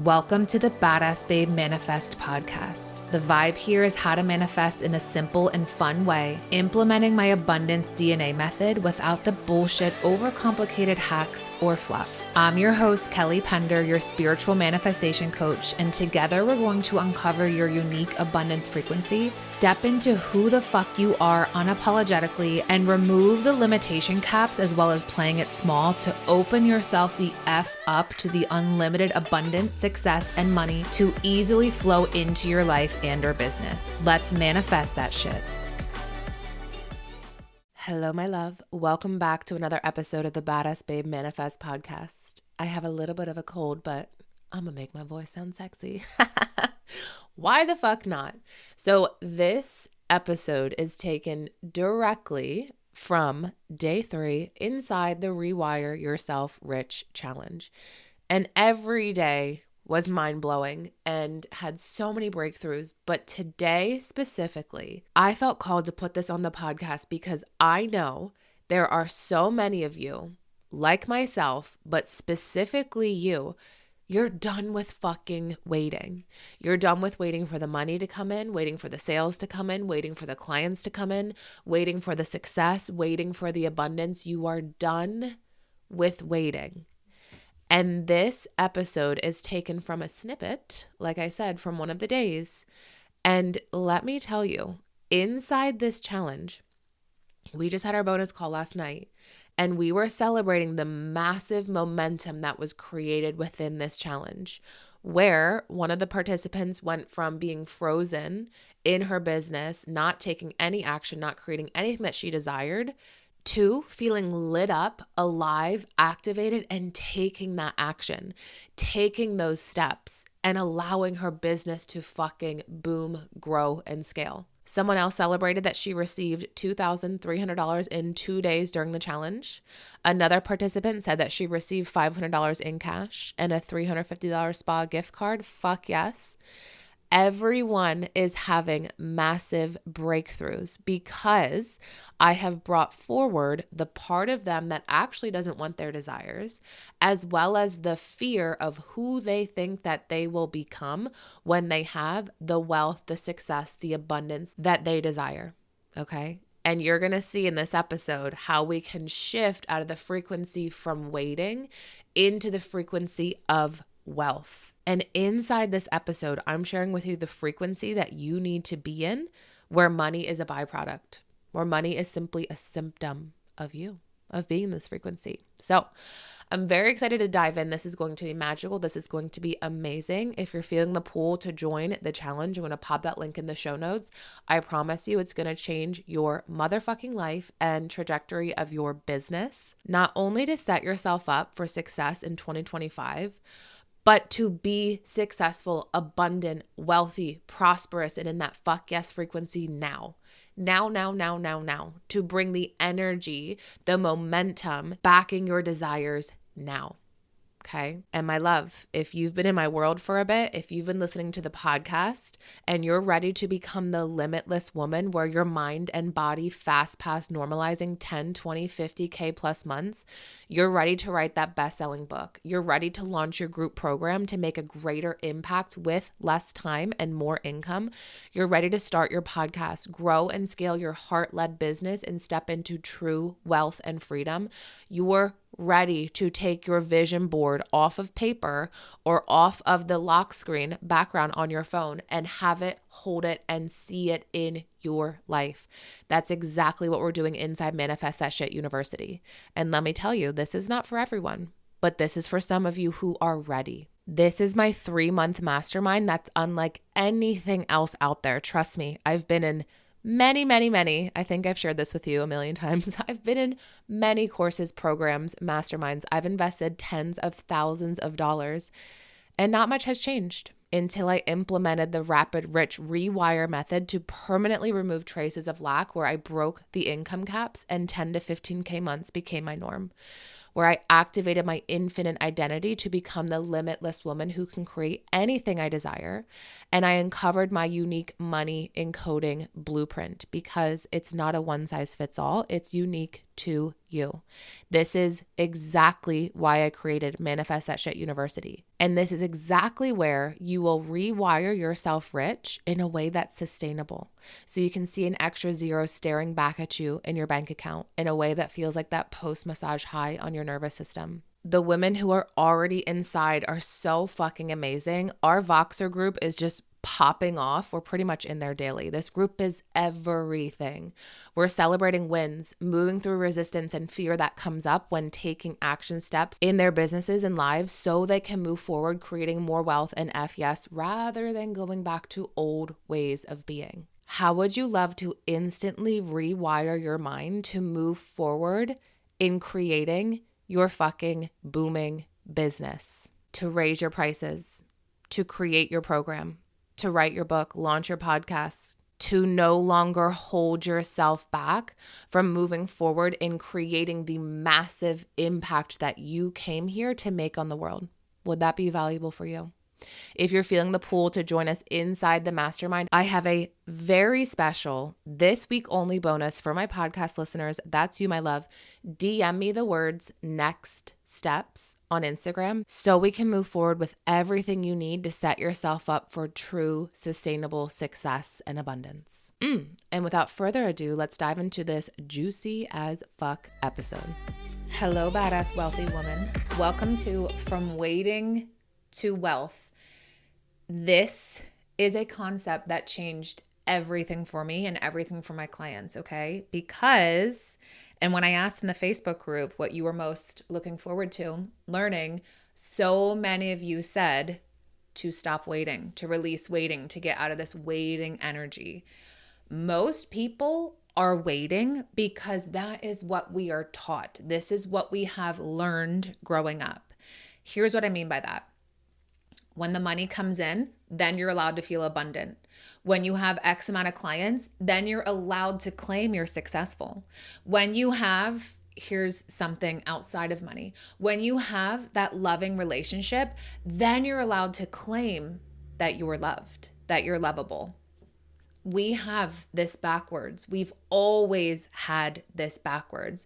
Welcome to the Badass Babe Manifest podcast. The vibe here is how to manifest in a simple and fun way, implementing my abundance DNA method without the bullshit, overcomplicated hacks or fluff. I'm your host, Kelly Pender, your spiritual manifestation coach, and together we're going to uncover your unique abundance frequency, step into who the fuck you are unapologetically, and remove the limitation caps as well as playing it small to open yourself the F up to the unlimited abundance, success, and money to easily flow into your life and or business. Let's manifest that shit. Hello, my love. Welcome back to another episode of the Badass Babe Manifest podcast. I have a little bit of a cold, but I'm gonna make my voice sound sexy. Why the fuck not? So this episode is taken directly from day 3 inside the Rewire Yourself Rich challenge. And every day was mind-blowing and had so many breakthroughs. But today specifically, I felt called to put this on the podcast because I know there are so many of you, like myself, but specifically you're done with fucking waiting. You're done with waiting for the money to come in, waiting for the sales to come in, waiting for the clients to come in, waiting for the success, waiting for the abundance. You are done with waiting. And this episode is taken from a snippet, like I said, from one of the days. And let me tell you, inside this challenge, we just had our bonus call last night, and we were celebrating the massive momentum that was created within this challenge, where one of the participants went from being frozen in her business, not taking any action, not creating anything that she desired, to feeling lit up, alive, activated, and taking that action, taking those steps and allowing her business to fucking boom, grow, and scale. Someone else celebrated that she received $2,300 in 2 days during the challenge. Another participant said that she received $500 in cash and a $350 spa gift card. Fuck yes. Everyone is having massive breakthroughs because I have brought forward the part of them that actually doesn't want their desires, as well as the fear of who they think that they will become when they have the wealth, the success, the abundance that they desire. Okay? And you're going to see in this episode how we can shift out of the frequency from waiting into the frequency of wealth. And inside this episode, I'm sharing with you the frequency that you need to be in where money is a byproduct, where money is simply a symptom of you, of being in this frequency. So I'm very excited to dive in. This is going to be magical. This is going to be amazing. If you're feeling the pull to join the challenge, I'm going to pop that link in the show notes. I promise you it's going to change your motherfucking life and trajectory of your business, not only to set yourself up for success in 2025, but to be successful, abundant, wealthy, prosperous, and in that fuck yes frequency now. Now, to bring the energy, the momentum, backing your desires now. Okay. And my love, if you've been in my world for a bit, if you've been listening to the podcast and you're ready to become the limitless woman where your mind and body fast past normalizing 10, 20, 50K plus months, you're ready to write that best-selling book. You're ready to launch your group program to make a greater impact with less time and more income. You're ready to start your podcast, grow and scale your heart-led business and step into true wealth and freedom. You're ready to take your vision board off of paper or off of the lock screen background on your phone and have it, hold it, and see it in your life. That's exactly what we're doing inside Manifest That Shit University. And let me tell you, this is not for everyone, but this is for some of you who are ready. This is my 3-month mastermind that's unlike anything else out there. Trust me, I've been in many, I think I've shared this with you a million times. I've been in many courses, programs, masterminds. I've invested tens of thousands of dollars and not much has changed until I implemented the Rapid Rich Rewire method to permanently remove traces of lack, where I broke the income caps and 10 to 15K months became my norm, where I activated my infinite identity to become the limitless woman who can create anything I desire. And I uncovered my unique money encoding blueprint because it's not a one size fits all. It's unique to you. This is exactly why I created Manifest That Shit University. And this is exactly where you will rewire yourself rich in a way that's sustainable. So you can see an extra zero staring back at you in your bank account in a way that feels like that post-massage high on your nervous system. The women who are already inside are so fucking amazing. Our Voxer group is just popping off. We're pretty much in there daily. This group is everything. We're celebrating wins, moving through resistance and fear that comes up when taking action steps in their businesses and lives so they can move forward, creating more wealth and FES rather than going back to old ways of being. How would you love to instantly rewire your mind to move forward in creating your fucking booming business, to raise your prices, to create your program, to write your book, launch your podcast, to no longer hold yourself back from moving forward in creating the massive impact that you came here to make on the world? Would that be valuable for you? If you're feeling the pull to join us inside the mastermind, I have a very special this week only bonus for my podcast listeners. That's you, my love. DM me the words next steps on Instagram so we can move forward with everything you need to set yourself up for true sustainable success and abundance. And without further ado, let's dive into this juicy as fuck episode. Hello, badass wealthy woman. Welcome to From Waiting to Wealth. This is a concept that changed everything for me and everything for my clients, okay? Because, and when I asked in the Facebook group what you were most looking forward to learning, so many of you said to stop waiting, to release waiting, to get out of this waiting energy. Most people are waiting because that is what we are taught. This is what we have learned growing up. Here's what I mean by that. When the money comes in, then you're allowed to feel abundant. When you have X amount of clients, then you're allowed to claim you're successful. When you have, here's something outside of money. When you have that loving relationship, then you're allowed to claim that you're loved, that you're lovable. We have this backwards. We've always had this backwards.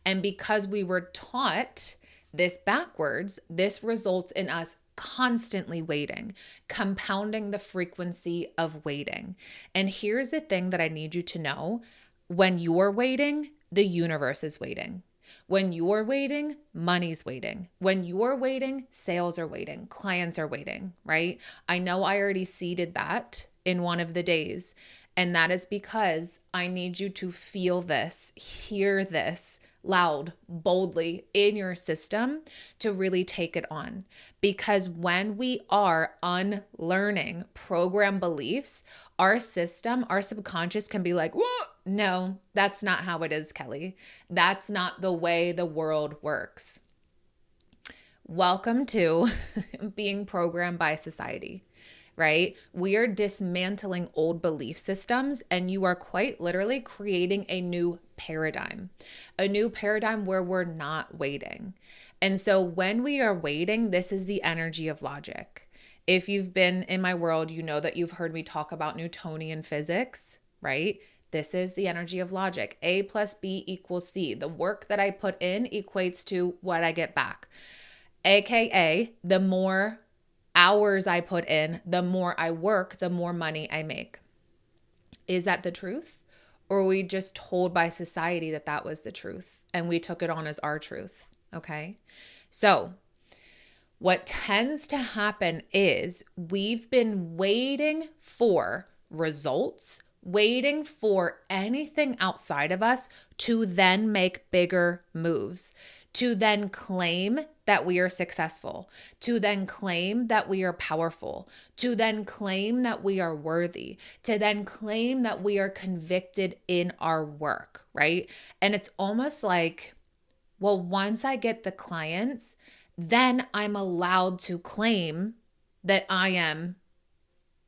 And because we were taught this backwards, this results in us constantly waiting, compounding the frequency of waiting. And here's the thing that I need you to know. When you're waiting, the universe is waiting. When you're waiting, money's waiting. When you're waiting, sales are waiting, clients are waiting, right? I know I already seeded that in one of the days. And that is because I need you to feel this, hear this loud, boldly in your system to really take it on. Because when we are unlearning program beliefs, our system, our subconscious can be like, whoa, no, that's not how it is, Kelly. That's not the way the world works. Welcome to being programmed by society. Right? We are dismantling old belief systems, and you are quite literally creating a new paradigm where we're not waiting. And so when we are waiting, this is the energy of logic. If you've been in my world, you know that you've heard me talk about Newtonian physics, right? This is the energy of logic. A plus B equals C. The work that I put in equates to what I get back. AKA, the more hours I put in, the more I work, the more money I make. Is that the truth? Or were we just told by society that that was the truth and we took it on as our truth? Okay. So what tends to happen is we've been waiting for results, waiting for anything outside of us to then make bigger moves, to then claim that we are successful, to then claim that we are powerful, to then claim that we are worthy, to then claim that we are convicted in our work, right? And it's almost like, well, once I get the clients, then I'm allowed to claim that I am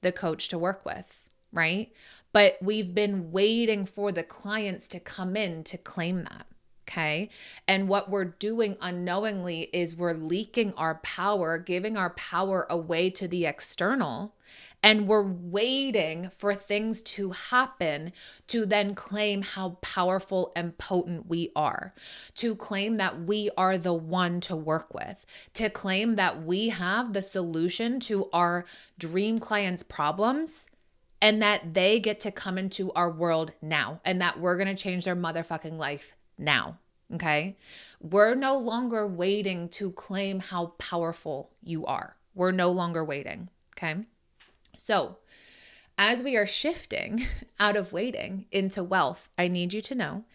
the coach to work with, right? But we've been waiting for the clients to come in to claim that. Okay. And what we're doing unknowingly is we're leaking our power, giving our power away to the external. And we're waiting for things to happen to then claim how powerful and potent we are, to claim that we are the one to work with, to claim that we have the solution to our dream clients' problems, and that they get to come into our world now, and that we're going to change their motherfucking life now. Okay. We're no longer waiting to claim how powerful you are. We're no longer waiting. Okay. So as we are shifting out of waiting into wealth, I need you to know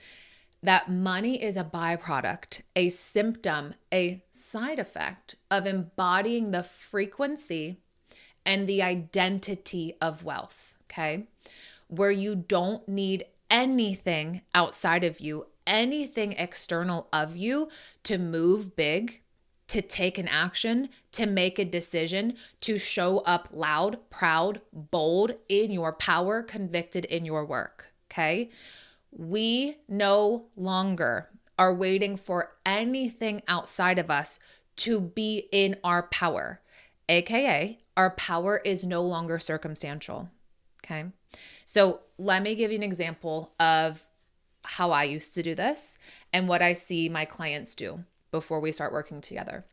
that money is a byproduct, a symptom, a side effect of embodying the frequency and the identity of wealth. Okay. Where you don't need anything outside of you, anything external of you to move big, to take an action, to make a decision, to show up loud, proud, bold in your power, convicted in your work. Okay. We no longer are waiting for anything outside of us to be in our power. AKA, our power is no longer circumstantial. Okay. So let me give you an example of how I used to do this and what I see my clients do before we start working together.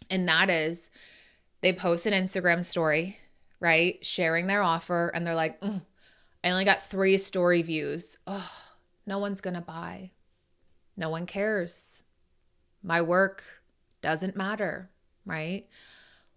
And that is they post an Instagram story, right? Sharing their offer. And they're like, I only got 3 story views. Oh, no one's going to buy. No one cares. My work doesn't matter, right?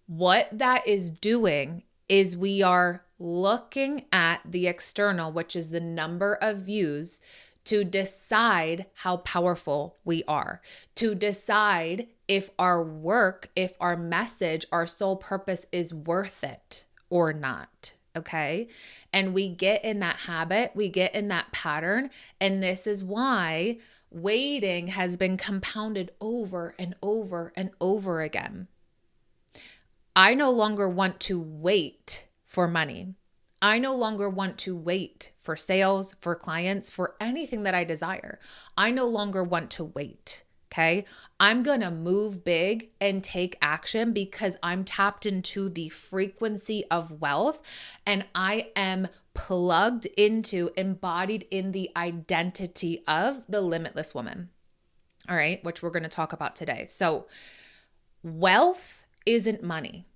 What that is doing is we are looking at the external, which is the number of views, to decide how powerful we are, to decide if our work, if our message, our sole purpose is worth it or not. Okay. And we get in that habit, we get in that pattern. And this is why waiting has been compounded over and over and over again. I no longer want to wait for money. I no longer want to wait for sales, for clients, for anything that I desire. I no longer want to wait. Okay. I'm going to move big and take action because I'm tapped into the frequency of wealth and I am plugged into, embodied in the identity of the limitless woman. All right. Which we're going to talk about today. So wealth isn't money.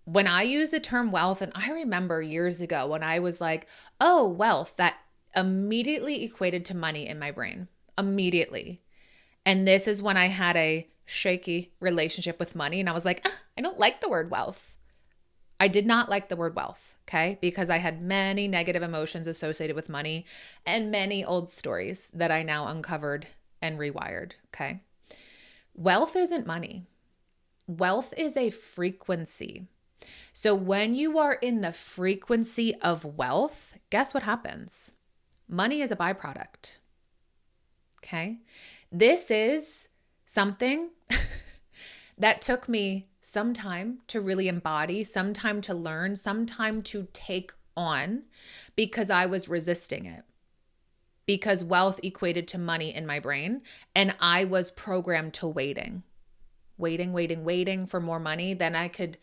When I use the term wealth, and I remember years ago when I was like, oh, wealth, that immediately equated to money in my brain, immediately. And this is when I had a shaky relationship with money. And I was like, I don't like the word wealth. I did not like the word wealth, okay? Because I had many negative emotions associated with money and many old stories that I now uncovered and rewired, okay? Wealth isn't money. Wealth is a frequency. So when you are in the frequency of wealth, guess what happens? Money is a byproduct. Okay. This is something that took me some time to really embody, some time to learn, some time to take on because I was resisting it. Because wealth equated to money in my brain and I was programmed to waiting for more money, then I could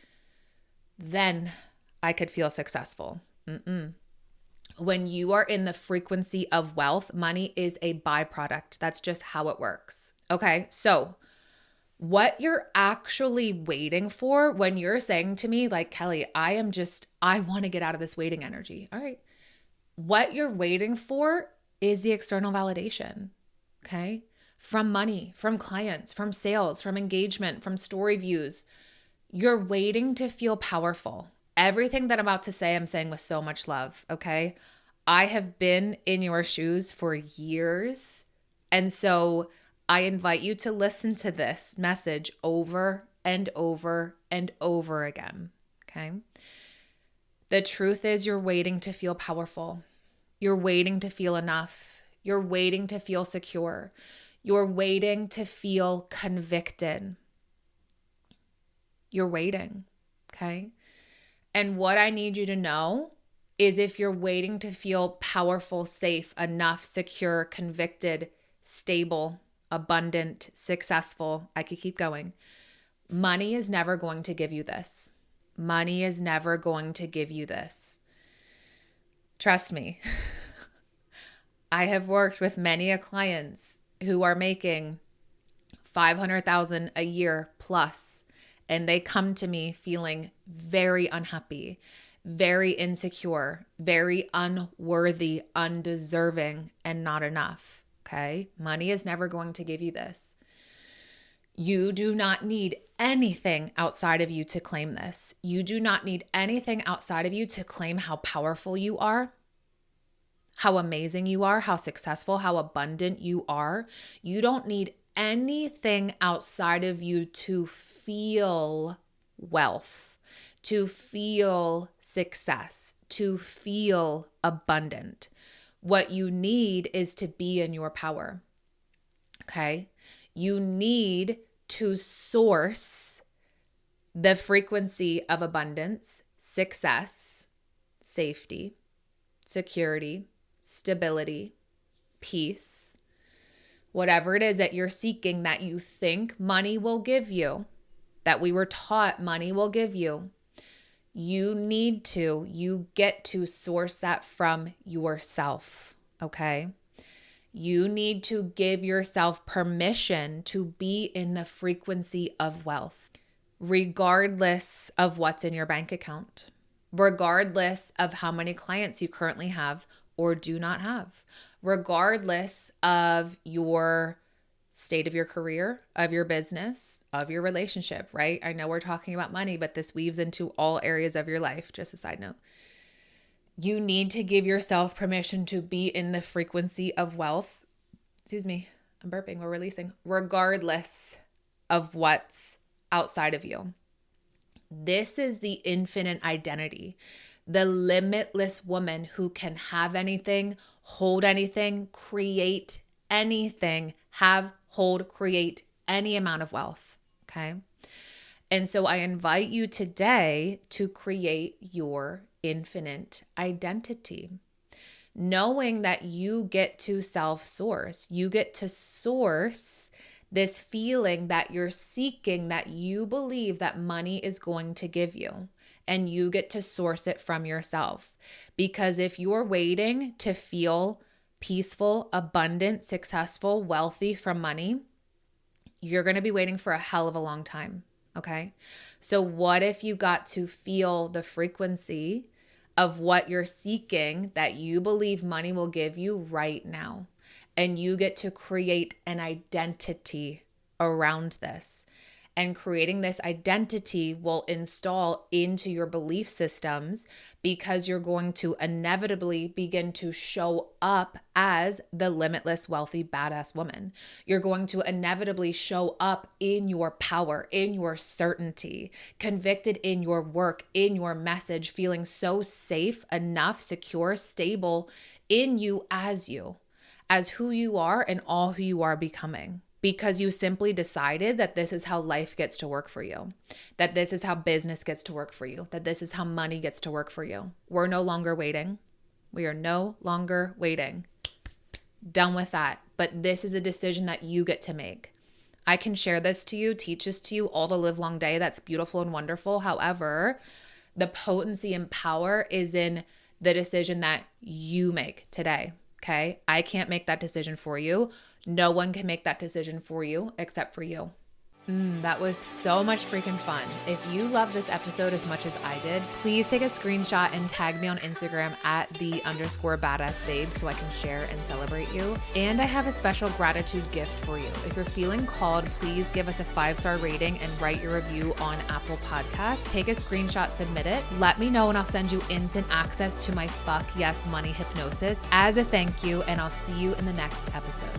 feel successful. When you are in the frequency of wealth, money is a byproduct. That's just how it works. Okay. So what you're actually waiting for when you're saying to me, like, Kelly, I want to get out of this waiting energy. All right. What you're waiting for is the external validation. Okay. From money, from clients, from sales, from engagement, from story views. You're waiting to feel powerful. Everything that I'm about to say, I'm saying with so much love, okay? I have been in your shoes for years. And so I invite you to listen to this message over and over and over again, okay? The truth is you're waiting to feel powerful. You're waiting to feel enough. You're waiting to feel secure. You're waiting to feel convicted. You're waiting, okay? And what I need you to know is if you're waiting to feel powerful, safe, enough, secure, convicted, stable, abundant, successful. I could keep going. Money is never going to give you this. Money is never going to give you this. Trust me. I have worked with many clients who are making $500,000 a year plus, and they come to me feeling very unhappy, very insecure, very unworthy, undeserving, and not enough. Okay? Money is never going to give you this. You do not need anything outside of you to claim this. You do not need anything outside of you to claim how powerful you are, how amazing you are, how successful, how abundant you are. You don't need anything outside of you to feel wealth, to feel success, to feel abundant. What you need is to be in your power. Okay? You need to source the frequency of abundance, success, safety, security, stability, peace, whatever it is that you're seeking that you think money will give you, that we were taught money will give you. You get to source that from yourself, okay? You need to give yourself permission to be in the frequency of wealth, regardless of what's in your bank account, regardless of how many clients you currently have or do not have, regardless of your state of your career, of your business, of your relationship, right? I know we're talking about money, but this weaves into all areas of your life, just a side note. You need to give yourself permission to be in the frequency of wealth. Excuse me, I'm burping, we're releasing, regardless of what's outside of you. This is the infinite identity, the limitless woman who can have anything, hold anything, create anything, create any amount of wealth, okay? And so I invite you today to create your infinite identity, knowing that you get to self-source. You get to source this feeling that you're seeking, that you believe that money is going to give you, and you get to source it from yourself. Because if you're waiting to feel peaceful, abundant, successful, wealthy from money, you're going to be waiting for a hell of a long time, okay? So what if you got to feel the frequency of what you're seeking that you believe money will give you right now? And you get to create an identity around this. And creating this identity will install into your belief systems, because you're going to inevitably begin to show up as the limitless, wealthy, badass woman. You're going to inevitably show up in your power, in your certainty, convicted in your work, in your message, feeling so safe, enough, secure, stable in you, as who you are and all who you are becoming. Because you simply decided that this is how life gets to work for you, that this is how business gets to work for you, that this is how money gets to work for you. We're no longer waiting. We are no longer waiting. Done with that. But this is a decision that you get to make. I can share this to you, teach this to you all the live long day. That's beautiful and wonderful. However, the potency and power is in the decision that you make today. Okay? I can't make that decision for you. No one can make that decision for you except for you. That was so much freaking fun. If you love this episode as much as I did, please take a screenshot and tag me on Instagram at @the_badassbabe so I can share and celebrate you. And I have a special gratitude gift for you. If you're feeling called, please give us a 5-star rating and write your review on Apple Podcasts. Take a screenshot, submit it. Let me know and I'll send you instant access to my Fuck Yes Money hypnosis as a thank you, and I'll see you in the next episode.